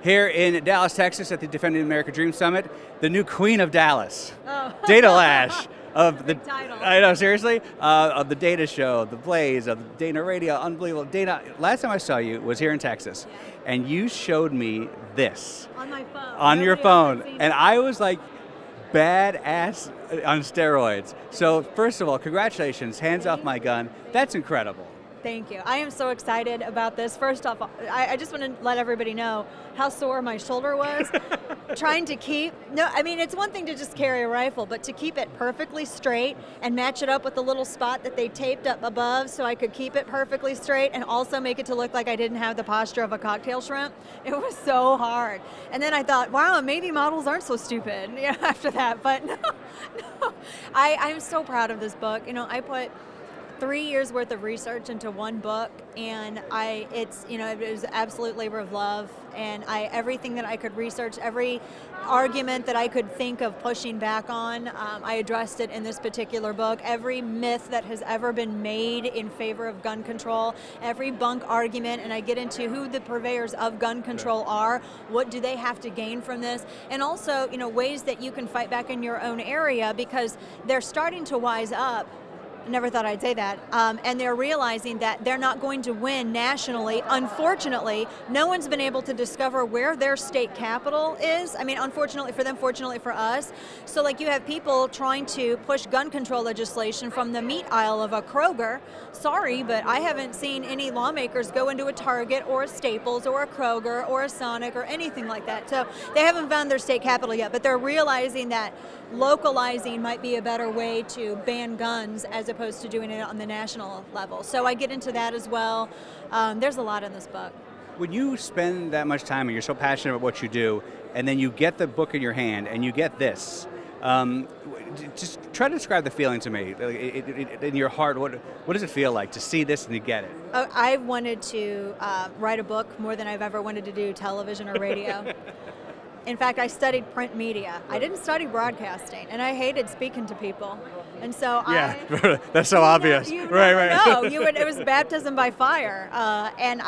here in Dallas, Texas at the Defending America Dream Summit, the new Queen of Dallas, Oh. Dana Loesch. Of the, Big title. I know, seriously, of the Data Show, the Blaze, of the Dana Radio, unbelievable. Dana, last time I saw you was here in Texas, and you showed me this. On my phone. On your Nobody else phone, had seen and it. I was like, badass on steroids. So first of all, congratulations, hands off my gun. That's incredible. Thank you. I am so excited about this. First off, I just want to let everybody know how sore my shoulder was. Trying to keep, it's one thing to just carry a rifle, but to keep it perfectly straight and match it up with the little spot that they taped up above so I could keep it perfectly straight and also make it to look like I didn't have the posture of a cocktail shrimp. It was so hard. And then I thought, wow, maybe models aren't so stupid after that. But no. I'm so proud of this book. I put 3 years worth of research into one book, and it was absolute labor of love, and everything that I could research, every argument that I could think of pushing back on, I addressed it in this particular book. Every myth that has ever been made in favor of gun control, every bunk argument, and I get into who the purveyors of gun control are, what do they have to gain from this, and also ways that you can fight back in your own area, because they're starting to wise up. Never thought I'd say that. And they're realizing that they're not going to win nationally. Unfortunately, no one's been able to discover where their state capital is. Unfortunately for them, fortunately for us. So you have people trying to push gun control legislation from the meat aisle of a Kroger. Sorry, but I haven't seen any lawmakers go into a Target or a Staples or a Kroger or a Sonic or anything like that. So they haven't found their state capital yet, but they're realizing that localizing might be a better way to ban guns as opposed to doing it on the national level. So I get into that as well. There's a lot in this book. When you spend that much time and you're so passionate about what you do, and then you get the book in your hand and you get this, just try to describe the feeling to me. In your heart, what does it feel like to see this and to get it? I've wanted to write a book more than I've ever wanted to do television or radio. In fact, I studied print media. I didn't study broadcasting, and I hated speaking to people. And so that's so obvious. Right. No, it was baptism by fire. And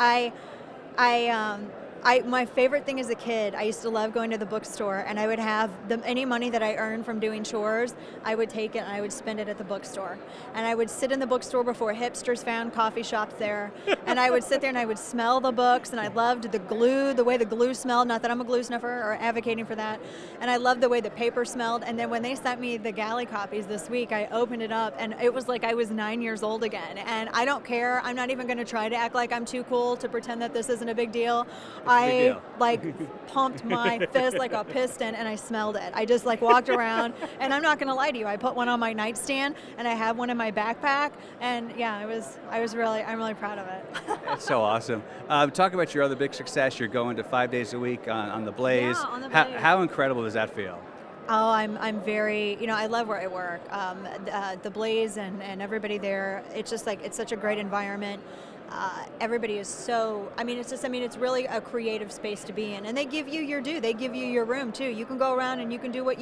my favorite thing as a kid, I used to love going to the bookstore, and I would have any money that I earned from doing chores, I would take it and I would spend it at the bookstore. And I would sit in the bookstore before hipsters found coffee shops there, and I would sit there and I would smell the books, and I loved the glue, the way the glue smelled, not that I'm a glue sniffer or advocating for that, and I loved the way the paper smelled. And then when they sent me the galley copies this week, I opened it up, and it was like I was 9 years old again. And I don't care, I'm not even going to try to act like I'm too cool to pretend that this isn't a big deal. I pumped my fist like a piston, and I smelled it. I just walked around, and I'm not going to lie to you. I put one on my nightstand, and I have one in my backpack, and I'm really proud of it. That's so awesome. Talk about your other big success. You're going to 5 days a week on the Blaze. Yeah, on the Blaze. How incredible does that feel? Oh, I'm very, I love where I work. The Blaze and everybody there, it's just it's such a great environment. Everybody is so, it's really a creative space to be in. And they give you your due. They give you your room, too. You can go around and you can do what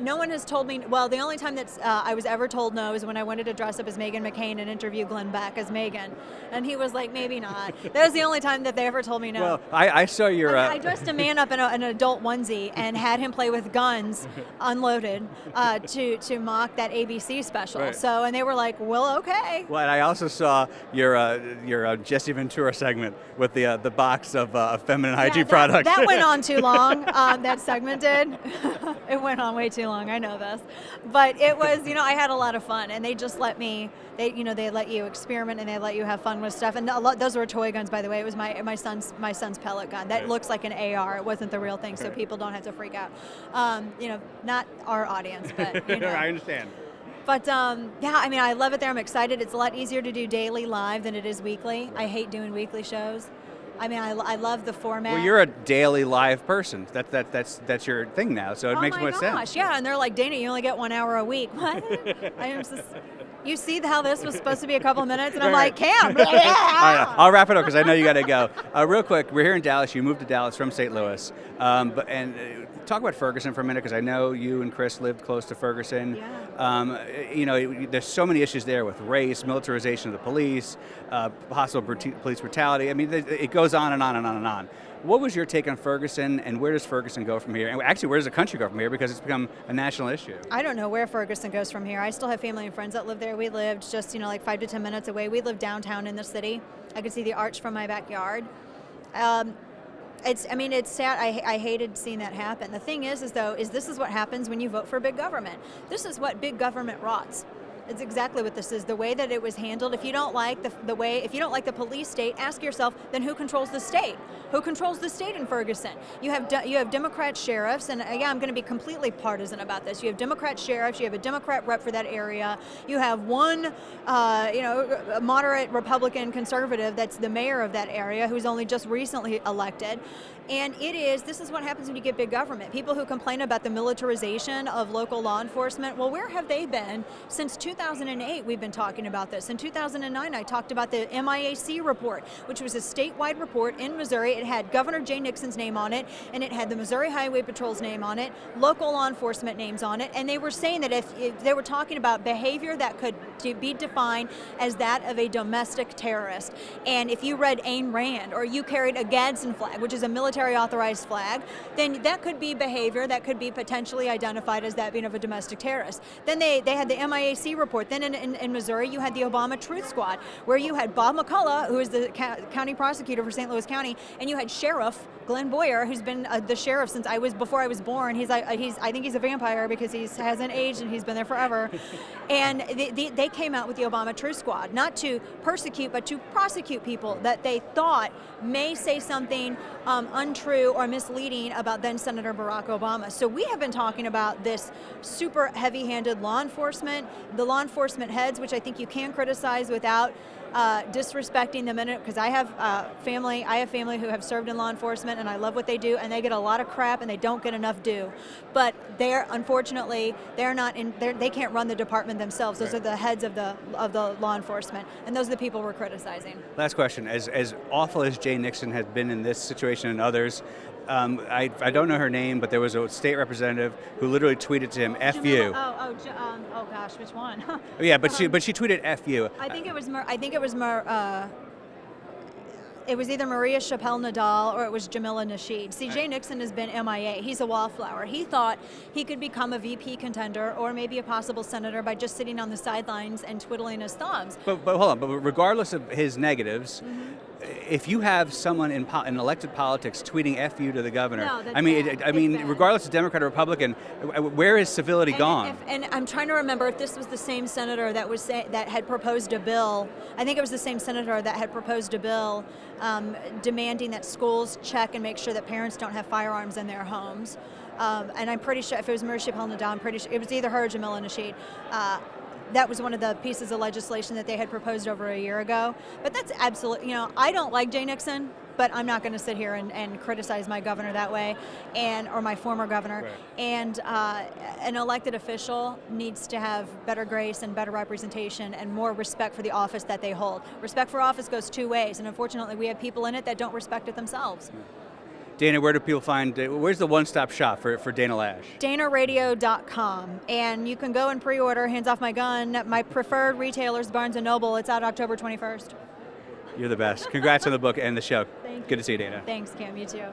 no one has told me, well, the only time that I was ever told no is when I wanted to dress up as Meghan McCain and interview Glenn Beck as Meghan. And he was like, maybe not. That was the only time that they ever told me no. Well, I saw your... I dressed a man up in an adult onesie and had him play with guns, unloaded, to mock that ABC special. Right. So, and they were like, well, okay. Well, and I also saw your Jesse Ventura segment with the box of feminine hygiene products. That went on too long. That segment did. It went on way too long. I know this, but it was. I had a lot of fun, and they just let me. They let you experiment, and they let you have fun with stuff. And those were toy guns, by the way. It was my son's pellet gun. That looks like an AR. It wasn't the real thing, so people don't have to freak out. Not our audience, but I understand. But I love it there. I'm excited. It's a lot easier to do daily live than it is weekly. I hate doing weekly shows. I love the format. Well, you're a daily live person. That's your thing now, so it makes more sense. Oh my gosh, yeah. And they're like, Dana, you only get 1 hour a week. What? You see how this was supposed to be a couple of minutes? And I'm like, Cam. I'll wrap it up because I know you got to go. Real quick, we're here in Dallas. You moved to Dallas from St. Louis. Talk about Ferguson for a minute because I know you and Chris lived close to Ferguson. Yeah. There's so many issues there with race, militarization of the police, possible police brutality. It goes on and on and on and on. What was your take on Ferguson, and where does Ferguson go from here? And actually, where does the country go from here, because it's become a national issue? I don't know where Ferguson goes from here. I still have family and friends that live there. We lived just, like 5 to 10 minutes away. We live downtown in the city. I could see the arch from my backyard. It's sad. I hated seeing that happen. The thing is this is what happens when you vote for big government. This is what big government rots. It's exactly what this is. The way that it was handled. If you don't like if you don't like the police state, ask yourself, then who controls the state? Who controls the state in Ferguson? You have Democrat sheriffs, and yeah, I'm going to be completely partisan about this. You have Democrat sheriffs. You have a Democrat rep for that area. You have one, a moderate Republican conservative that's the mayor of that area, who's only just recently elected. And this is what happens when you get big government. People who complain about the militarization of local law enforcement, well, where have they been? Since 2008, we've been talking about this. In 2009, I talked about the MIAC report, which was a statewide report in Missouri. It had Governor Jay Nixon's name on it, and it had the Missouri Highway Patrol's name on it, local law enforcement names on it, and they were saying that if they were talking about behavior that could be defined as that of a domestic terrorist. And if you read Ayn Rand, or you carried a Gadsden flag, which is a military authorized flag, then that could be behavior that could be potentially identified as that being of a domestic terrorist. Then they had the MIAC report. Then in Missouri, you had the Obama Truth Squad, where you had Bob McCullough, who is the county prosecutor for St. Louis County, and you had Sheriff Glenn Boyer, who's been the sheriff since before I was born. I think he's a vampire because he hasn't aged and he's been there forever. And they came out with the Obama Truth Squad, not to persecute, but to prosecute people that they thought may say something untrue or misleading about then Senator Barack Obama. So we have been talking about this super heavy-handed law enforcement, the law enforcement heads, which I think you can criticize without disrespecting them in it, because I have family who have served in law enforcement, and I love what they do, and they get a lot of crap and they don't get enough due. But unfortunately they can't run the department themselves. Those are the heads of the law enforcement, and those are the people we're criticizing. Last question: as awful as Jay Nixon has been in this situation and others, I don't know her name, but there was a state representative who literally tweeted to him, "F you." Oh gosh, which one? Yeah, but she tweeted "F you." It was either Maria Chappelle Nadal or it was Jamila Nasheed. See, Jay Nixon has been MIA. He's a wallflower. He thought he could become a VP contender or maybe a possible senator by just sitting on the sidelines and twiddling his thumbs. But hold on. But regardless of his negatives, if you have someone in elected politics tweeting "F you" to the governor, No, that's I mean, bad. regardless of Democrat or Republican, where is civility gone? And I'm trying to remember if this was the same senator that had proposed a bill. I think it was the same senator that had proposed a bill demanding that schools check and make sure that parents don't have firearms in their homes. And I'm pretty sure if it was Maria Chappelle Nadal, I'm pretty sure it was either her or Jamila Nasheed. That was one of the pieces of legislation that they had proposed over a year ago. But that's absolutely, I don't like Jay Nixon, but I'm not going to sit here and criticize my governor that way, or my former governor. Right. And an elected official needs to have better grace and better representation and more respect for the office that they hold. Respect for office goes two ways, and unfortunately we have people in it that don't respect it themselves. Yeah. Dana, where do people where's the one-stop shop for Dana Loesch? DanaRadio.com, and you can go and pre-order Hands Off My Gun. My preferred retailers, Barnes & Noble. It's out October 21st. You're the best. Congrats on the book and the show. Thank you. Good to see you, Dana. Thanks, Kim. You too.